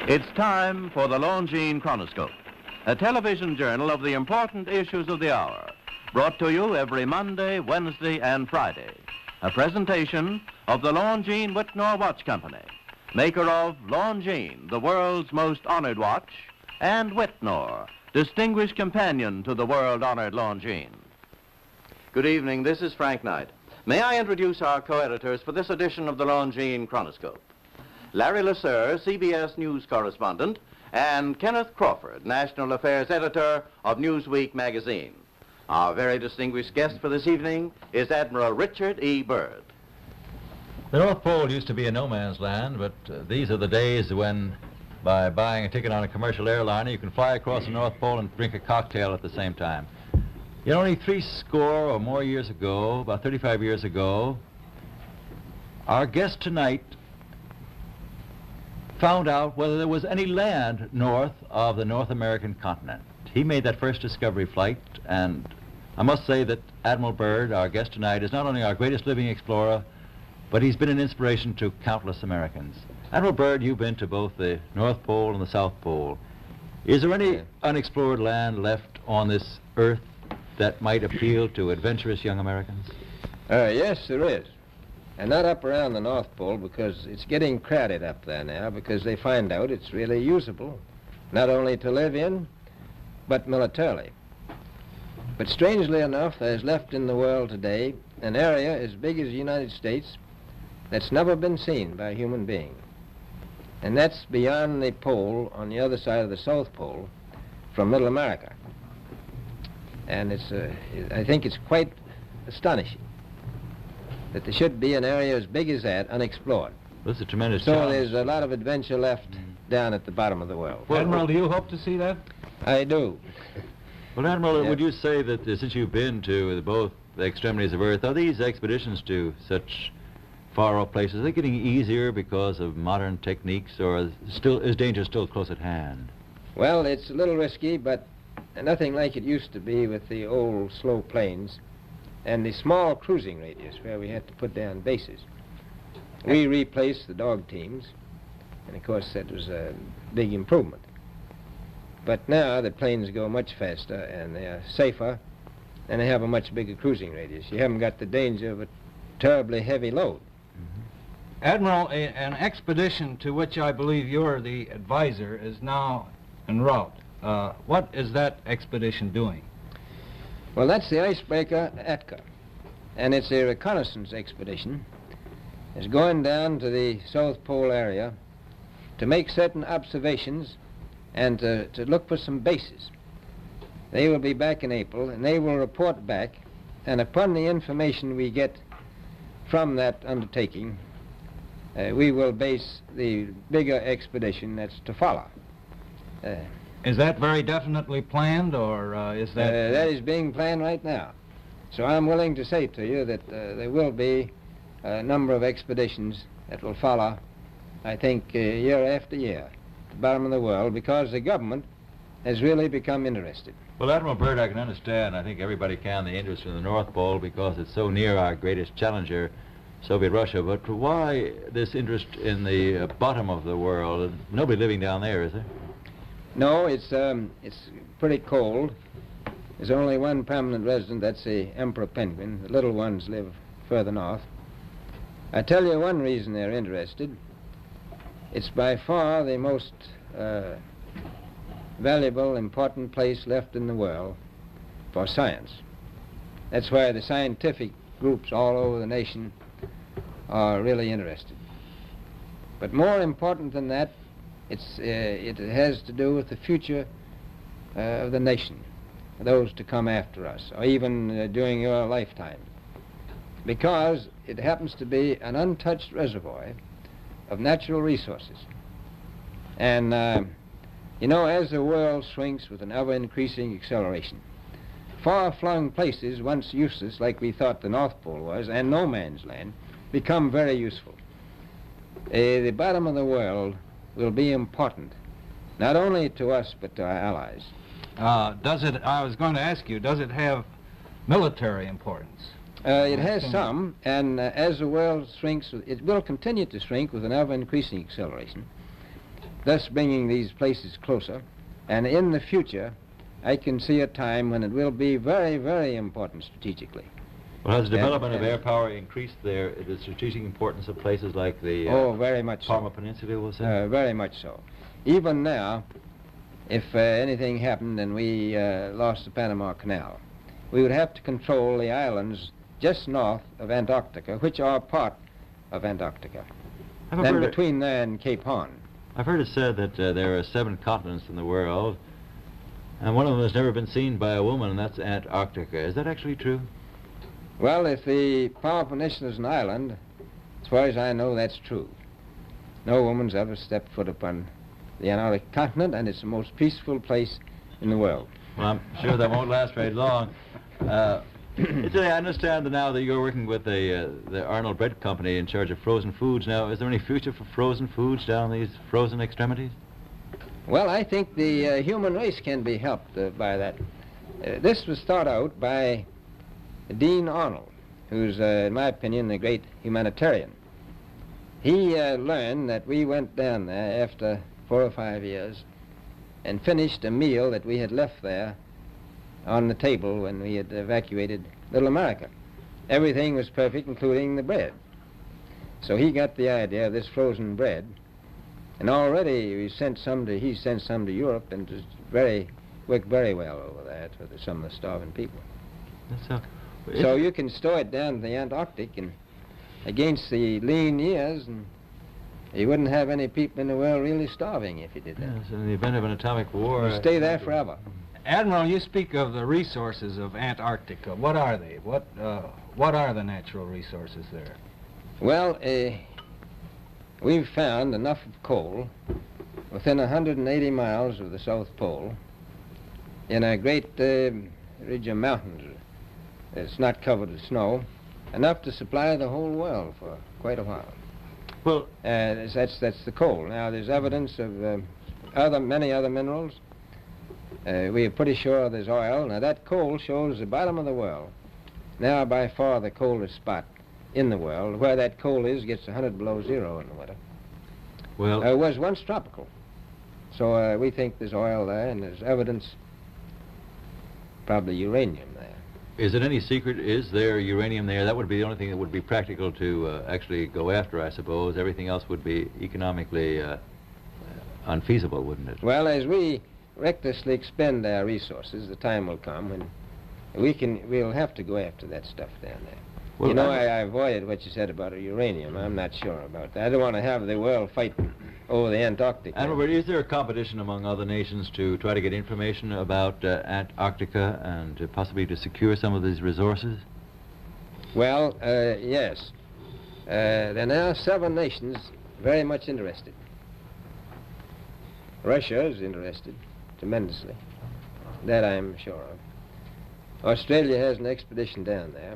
It's time for the Longines Chronoscope, a television journal of the important issues of the hour, brought to you every Monday, Wednesday, and Friday. A presentation of the Longines Whitnor Watch Company, maker of Longines, the world's most honored watch, and Whitnor, distinguished companion to the world-honored Longines. Good evening, this is Frank Knight. May I introduce our co-editors for this edition of the Longines Chronoscope? Larry Lasser, CBS News correspondent, and Kenneth Crawford, National Affairs Editor of Newsweek magazine. Our very distinguished guest for this evening is Admiral Richard E. Byrd. The North Pole used to be a no-man's land, but these are the days when, by buying a ticket on a commercial airliner, you can fly across the North Pole and drink a cocktail at the same time. Yet only 60 or more years ago, about 35 years ago, our guest tonight found out whether there was any land north of the North American continent. He made that first discovery flight, and I must say that Admiral Byrd, our guest tonight, is not only our greatest living explorer, but he's been an inspiration to countless Americans. Admiral Byrd, you've been to both the North Pole and the South Pole. Is there any unexplored land left on this earth that might appeal to adventurous young Americans? Yes, there is. And not up around the North Pole, because it's getting crowded up there now, because they find out it's really usable, not only to live in, but militarily. But strangely enough, there's left in the world today an area as big as the United States that's never been seen by a human being. And that's beyond the pole on the other side of the South Pole from Middle America. And I think it's quite astonishing that there should be an area as big as that unexplored. That's a tremendous So challenge. there's a lot of adventure left down at the bottom of the world. Admiral, do you hope to see that? I do. Well, Admiral, Yeah. would you say that since you've been to both the extremities of Earth, are these expeditions to far-off places, are they getting easier because of modern techniques, or is danger still close at hand? Well, it's a little risky, but nothing like it used to be with the old slow planes and the small cruising radius where we had to put down bases. We replaced the dog teams, and of course that was a big improvement. But now the planes go much faster and they are safer, and they have a much bigger cruising radius. You haven't got the danger of a terribly heavy load. Admiral, an expedition to which I believe you're the advisor is now en route. What is that expedition doing? Well, that's the icebreaker Atka, and it's a reconnaissance expedition. It's going down to the South Pole area to make certain observations and to look for some bases. They will be back in April, and they will report back, and upon the information we get from that undertaking, we will base the bigger expedition that's to follow. Is that very definitely planned, or is that... That is being planned right now. So I'm willing to say to you that there will be a number of expeditions that will follow, I think, year after year, at the bottom of the world, because the government has really become interested. Well, Admiral Byrd, I can understand, I think everybody can, the interest in the North Pole because it's so near our greatest challenger, Soviet Russia. But why this interest in the bottom of the world? Nobody living down there, is there? No, it's pretty cold. There's only one permanent resident, that's the emperor penguin. The little ones live further north. I tell you one reason they're interested. It's by far the most valuable, important place left in the world for science. That's why the scientific groups all over the nation are really interested. But more important than that, it has to do with the future of the nation, those to come after us, or even during your lifetime, because it happens to be an untouched reservoir of natural resources. And, you know, as the world shrinks with an ever-increasing acceleration, far-flung places, once useless, like we thought the North Pole was, and no man's land, become very useful. The bottom of the world will be important, not only to us, but to our allies. I was going to ask you, does it have military importance? It has some, and as the world shrinks, it will continue to shrink with an ever-increasing acceleration. thus bringing these places closer. And in the future, I can see a time when it will be very, very important strategically. Well, has the development of air power increased the strategic importance of places like the oh, very much Parma so. Peninsula, we'll say? Very much so. Even now, if anything happened and we lost the Panama Canal, we would have to control the islands just north of Antarctica, which are part of Antarctica. Then between there and Cape Horn. I've heard it said that there are 7 continents in the world, and one of them has never been seen by a woman, and that's Antarctica. Is that actually true? Well, if the Palma Peninsula is an island, as far as I know, that's true. No woman's ever stepped foot upon the Antarctic continent, and it's the most peaceful place in the world. Well, I'm sure that won't last very long. I understand now that you're working with the Arnold Bread Company in charge of frozen foods. Now, is there any future for frozen foods down these frozen extremities? Well, I think the human race can be helped by that. This was thought out by Dean Arnold, who's, in my opinion, a great humanitarian. He learned that we went down there after 4 or 5 years and finished a meal that we had left there on the table when we had evacuated Little America. Everything was perfect, including the bread. So he got the idea of this frozen bread, and already he sent some to Europe, and it worked very well over there for some of the starving people. So you can store it down in the Antarctic and against the lean years, and you wouldn't have any people in the world really starving if you did that. Yes, in the event of an atomic war... You'd stay there forever. Admiral, you speak of the resources of Antarctica. What are they? What are the natural resources there? Well, we've found enough of coal within 180 miles of the South Pole in a great ridge of mountains. It's not covered with snow, enough to supply the whole world for quite a while. Well, that's the coal. Now, there's evidence of many other minerals. We are pretty sure there's oil. Now, that coal shows the bottom of the world. Now, by far the coldest spot in the world. Where that coal is gets 100 below zero in the winter. Well, it was once tropical. So we think there's oil there, and there's evidence, probably uranium there. is it any secret, is there uranium there? That would be the only thing that would be practical to actually go after, I suppose. Everything else would be economically unfeasible, wouldn't it? Well, as we recklessly expend our resources, the time will come when we'll have to go after that stuff down there. Well, you know, I avoided what you said about uranium. I'm not sure about that. I don't want to have the world fight over the Antarctic. Admiral, is there a competition among other nations to try to get information about Antarctica and possibly to secure some of these resources? Well, yes. There are now 7 nations very much interested. Russia is interested tremendously. That I'm sure of. Australia has an expedition down there.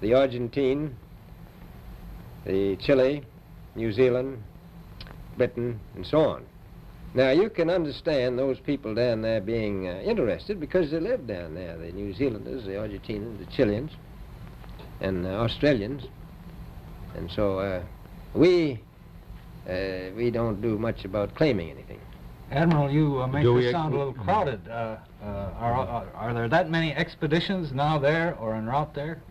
The Argentine, the Chile, New Zealand, Britain, and so on. Now, you can understand those people down there being interested because they live down there, the New Zealanders, the Argentinians, the Chileans, and Australians. And so we don't do much about claiming anything. Admiral, you make this sound a little crowded. Are there that many expeditions now there or en route there?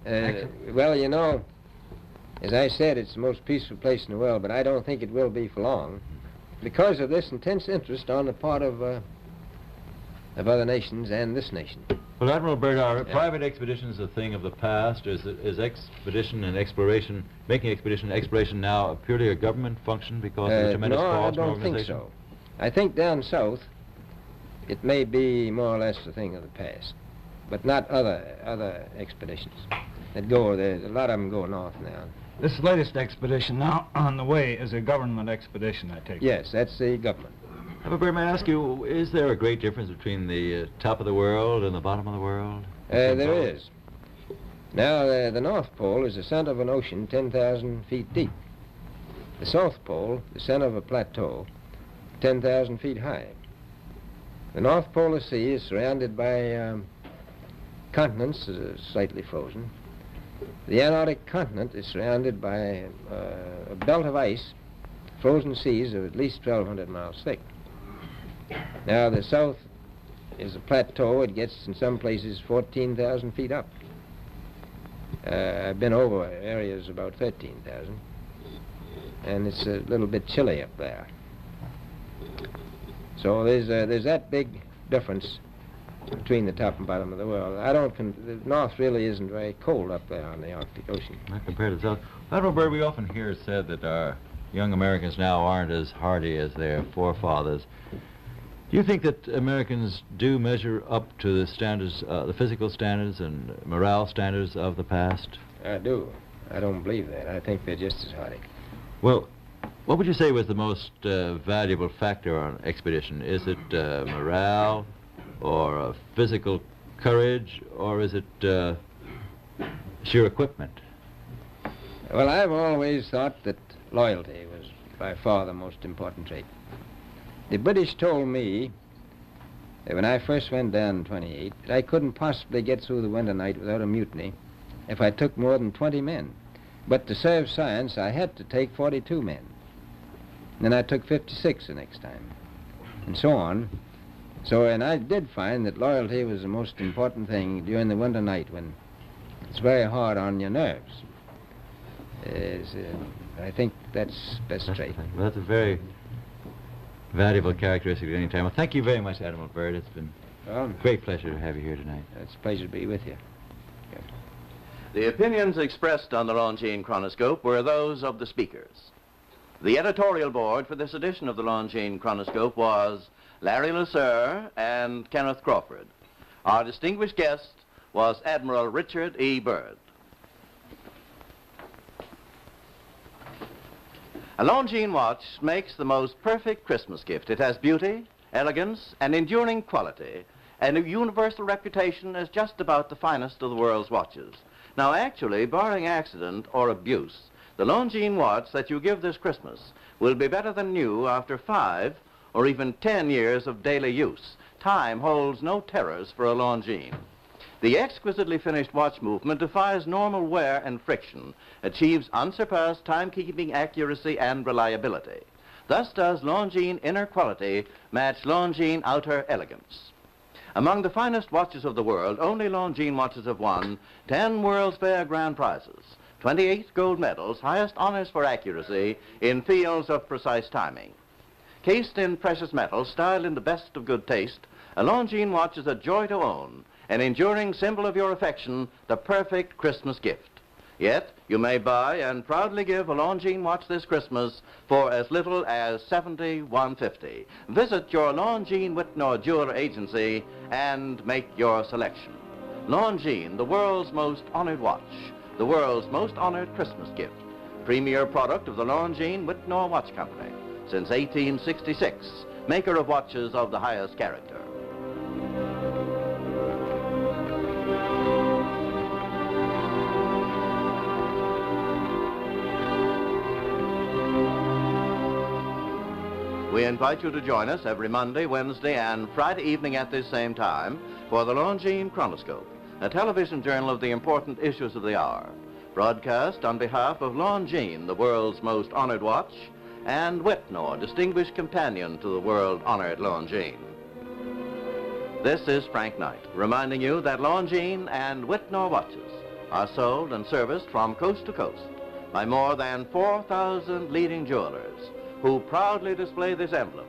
Well, you know, as I said, it's the most peaceful place in the world, but I don't think it will be for long because of this intense interest on the part of other nations and this nation. Well, Admiral Byrd, are private expeditions a thing of the past? Is expedition and exploration, making expedition and exploration now purely a government function because of the tremendous cost and organization? No, I don't think so. I think down south it may be more or less a thing of the past, but not other expeditions that go there. A lot of them go north now. This latest expedition now on the way is a government expedition, I take it. Yes, that's the government. Admiral Byrd, may I ask you, is there a great difference between the top of the world and the bottom of the world? There is. Now, the North Pole is the center of an ocean 10,000 feet deep. The South Pole, the center of a plateau, 10,000 feet high. The North Polar Sea is surrounded by continents slightly frozen. The Antarctic continent is surrounded by a belt of ice frozen seas of at least 1,200 miles thick. Now, the south is a plateau. It gets, in some places, 14,000 feet up. I've been over areas about 13,000, and it's a little bit chilly up there. So there's that big difference between the top and bottom of the world. The north really isn't very cold up there on the Arctic Ocean. Not compared to the south. Admiral Byrd, we often hear it said that our young Americans now aren't as hardy as their forefathers. Do you think that Americans do measure up to the standards, the physical standards and morale standards of the past? I do. I don't believe that. I think they're just as hardy. Well, what would you say was the most valuable factor on an expedition? Is it morale, or physical courage, or is it sheer equipment? Well, I've always thought that loyalty was by far the most important trait. The British told me that when I first went down in 28, that I couldn't possibly get through the winter night without a mutiny if I took more than 20 men. But to serve science, I had to take 42 men. Then I took 56 the next time, and so on. So, and I did find that loyalty was the most important thing during the winter night when it's very hard on your nerves. I think that's best trait. Well, that's a very valuable characteristic at any time. Well, thank you very much, Admiral Byrd. It's been a great pleasure to have you here tonight. It's a pleasure to be with you. Yeah. The opinions expressed on the Longines Chronoscope were those of the speakers. The editorial board for this edition of the Longines Chronoscope was Larry Lasser and Kenneth Crawford. Our distinguished guest was Admiral Richard E. Byrd. A Longines watch makes the most perfect Christmas gift. It has beauty, elegance, and enduring quality, and a universal reputation as just about the finest of the world's watches. Now, actually, barring accident or abuse, the Longines watch that you give this Christmas will be better than new after 5 or even 10 years of daily use. Time holds no terrors for a Longines. The exquisitely finished watch movement defies normal wear and friction, achieves unsurpassed timekeeping accuracy and reliability. Thus does Longines inner quality match Longines outer elegance. Among the finest watches of the world, only Longines watches have won 10 World's Fair grand prizes, 28 gold medals, highest honors for accuracy in fields of precise timing. Cased in precious metals, styled in the best of good taste, a Longines watch is a joy to own, an enduring symbol of your affection, the perfect Christmas gift. Yet, you may buy and proudly give a Longines watch this Christmas for as little as $71.50. Visit your Longines Whitnor jeweler agency and make your selection. Longines, the world's most honored watch, the world's most honored Christmas gift. Premier product of the Longines Whitnor Watch Company since 1866, maker of watches of the highest character. We invite you to join us every Monday, Wednesday, and Friday evening at this same time for the Longines Chronoscope, a television journal of the important issues of the hour, broadcast on behalf of Longines, the world's most honored watch, and Whitnor, distinguished companion to the world-honored Longines. This is Frank Knight, reminding you that Longines and Whitnor watches are sold and serviced from coast to coast by more than 4,000 leading jewelers who proudly display this emblem.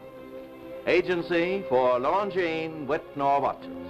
Agency for Longines Whitnor watches.